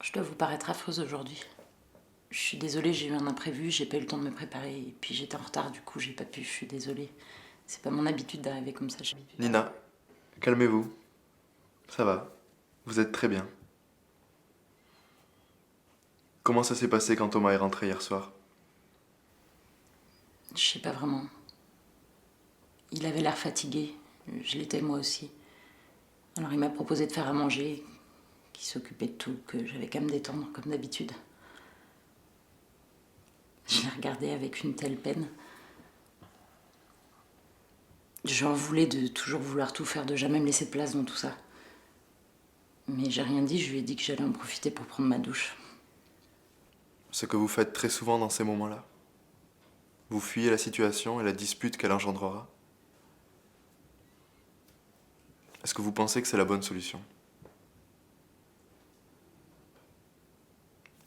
Je dois vous paraître affreuse aujourd'hui. Je suis désolée, j'ai eu un imprévu, j'ai pas eu le temps de me préparer. Et puis j'étais en retard, du coup j'ai pas pu, je suis désolée. C'est pas mon habitude d'arriver comme ça. Nina, calmez-vous. Ça va. Vous êtes très bien. Comment ça s'est passé quand Thomas est rentré hier soir? Je sais pas vraiment. Il avait l'air fatigué. Je l'étais moi aussi. Alors il m'a proposé de faire à manger, qu'il s'occupait de tout, que j'avais qu'à me détendre comme d'habitude. Je l'ai regardé avec une telle peine. J'en voulais de toujours vouloir tout faire, de jamais me laisser de place dans tout ça. Mais j'ai rien dit, je lui ai dit que j'allais en profiter pour prendre ma douche. Ce que vous faites très souvent dans ces moments-là. Vous fuyez la situation et la dispute qu'elle engendrera. Est-ce que vous pensez que c'est la bonne solution?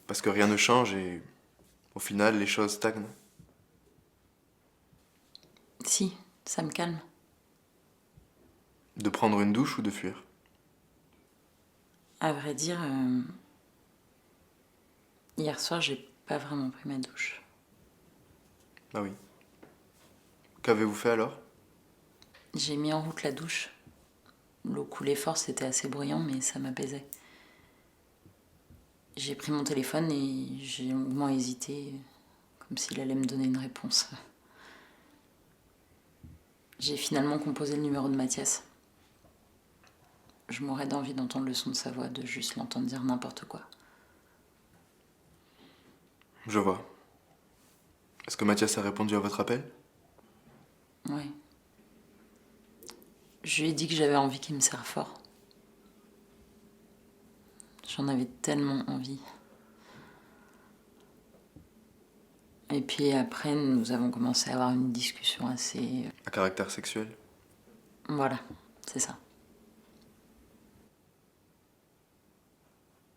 Parce que rien ne change et, au final, les choses stagnent. Si, ça me calme. De prendre une douche ou de fuir? À vrai dire, hier soir, j'ai pas vraiment pris ma douche. Ah oui. Qu'avez-vous fait alors? J'ai mis en route la douche. L'eau coulait fort, c'était assez bruyant, mais ça m'apaisait. J'ai pris mon téléphone et j'ai longuement hésité, comme s'il allait me donner une réponse. J'ai finalement composé le numéro de Mathias. Je mourrais d'envie d'entendre le son de sa voix, de juste l'entendre dire n'importe quoi. Je vois. Est-ce que Mathias a répondu à votre appel? Oui. Je lui ai dit que j'avais envie qu'il me serre fort. J'en avais tellement envie. Et puis après, nous avons commencé à avoir une discussion assez... À caractère sexuel? Voilà, c'est ça.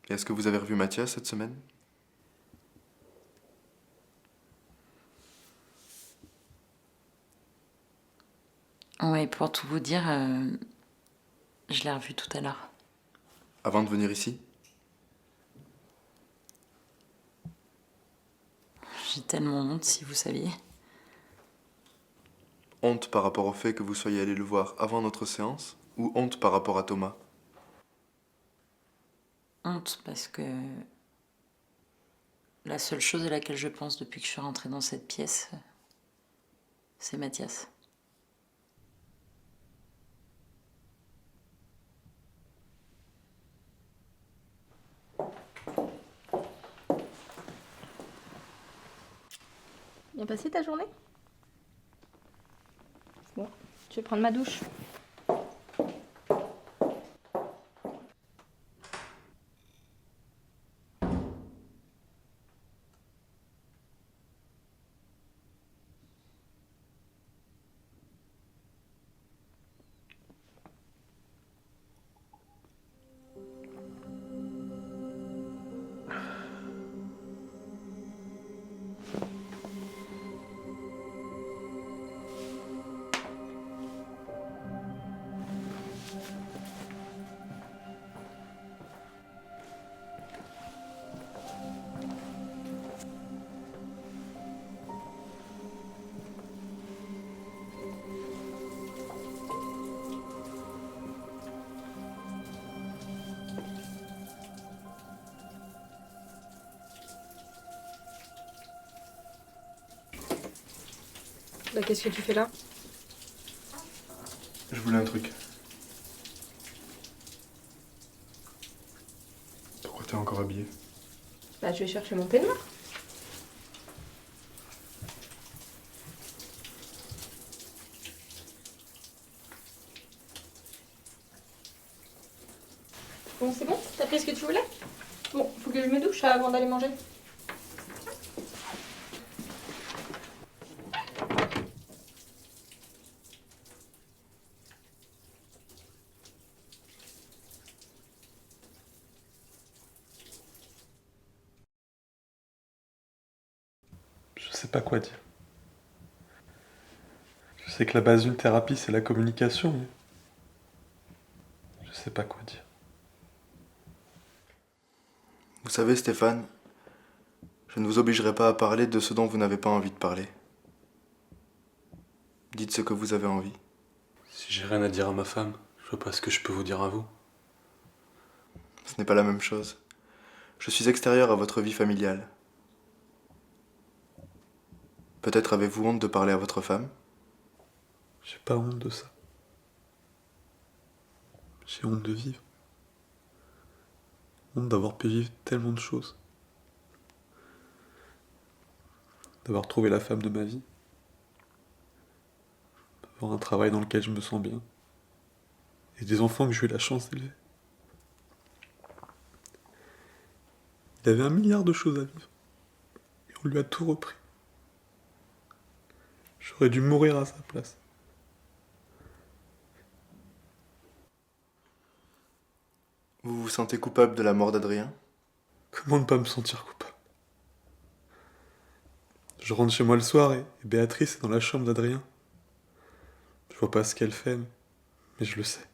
Et est-ce que vous avez revu Mathias cette semaine? Oui, pour tout vous dire, je l'ai revu tout à l'heure. Avant de venir ici? J'ai tellement honte, si vous saviez. Honte par rapport au fait que vous soyez allé le voir avant notre séance? Ou honte par rapport à Thomas? Honte parce que la seule chose à laquelle je pense depuis que je suis rentrée dans cette pièce, c'est Mathias. Bien passé ta journée? Bon, je vais prendre ma douche. Bah, qu'est-ce que tu fais là? Je voulais un truc. Pourquoi t'es encore habillée? Bah, je vais chercher mon peignoir. Bon, c'est bon? T'as pris ce que tu voulais? Bon, faut que je me douche avant d'aller manger. Je sais pas quoi dire. Je sais que la base d'une thérapie, c'est la communication, mais je sais pas quoi dire. Vous savez, Stéphane, je ne vous obligerai pas à parler de ce dont vous n'avez pas envie de parler. Dites ce que vous avez envie. Si j'ai rien à dire à ma femme, je vois pas ce que je peux vous dire à vous. Ce n'est pas la même chose. Je suis extérieur à votre vie familiale. Peut-être avez-vous honte de parler à votre femme? J'ai pas honte de ça. J'ai honte de vivre. Honte d'avoir pu vivre tellement de choses. D'avoir trouvé la femme de ma vie. D'avoir un travail dans lequel je me sens bien. Et des enfants que j'ai eu la chance d'élever. Il avait 1 milliard de choses à vivre. Et on lui a tout repris. J'aurais dû mourir à sa place. Vous vous sentez coupable de la mort d'Adrien? Comment ne pas me sentir coupable? Je rentre chez moi le soir et Béatrice est dans la chambre d'Adrien. Je vois pas ce qu'elle fait, mais je le sais.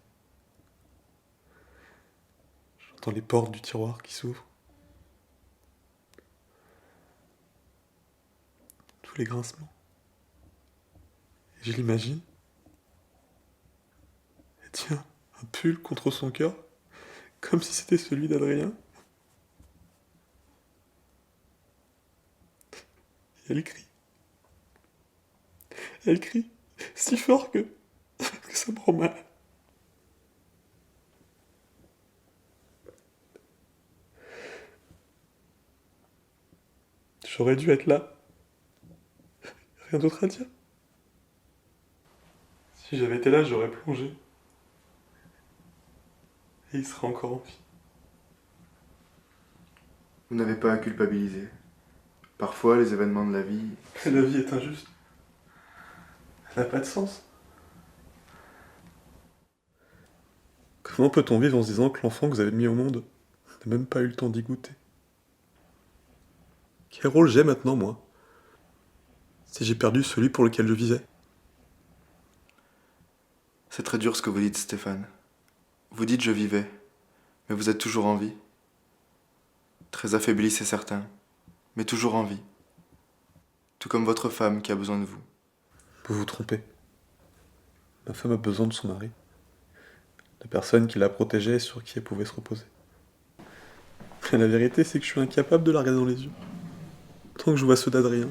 J'entends les portes du tiroir qui s'ouvrent. Tous les grincements. Et je l'imagine. Elle tient un pull contre son cœur, comme si c'était celui d'Adrien. Et elle crie. Elle crie si fort que ça me rend mal. J'aurais dû être là. Rien d'autre à dire. Si j'avais été là, j'aurais plongé. Et il serait encore en vie. Vous n'avez pas à culpabiliser. Parfois, les événements de la vie... La vie est injuste. Elle n'a pas de sens. Comment peut-on vivre en se disant que l'enfant que vous avez mis au monde n'a même pas eu le temps d'y goûter? Quel rôle j'ai maintenant, moi, si j'ai perdu celui pour lequel je vivais? C'est très dur ce que vous dites, Stéphane. Vous dites je vivais, mais vous êtes toujours en vie. Très affaibli, c'est certain, mais toujours en vie. Tout comme votre femme qui a besoin de vous. Vous vous trompez. Ma femme a besoin de son mari. La personne qui la protégeait et sur qui elle pouvait se reposer. Mais la vérité, c'est que je suis incapable de la regarder dans les yeux. Tant que je vois ceux d'Adrien.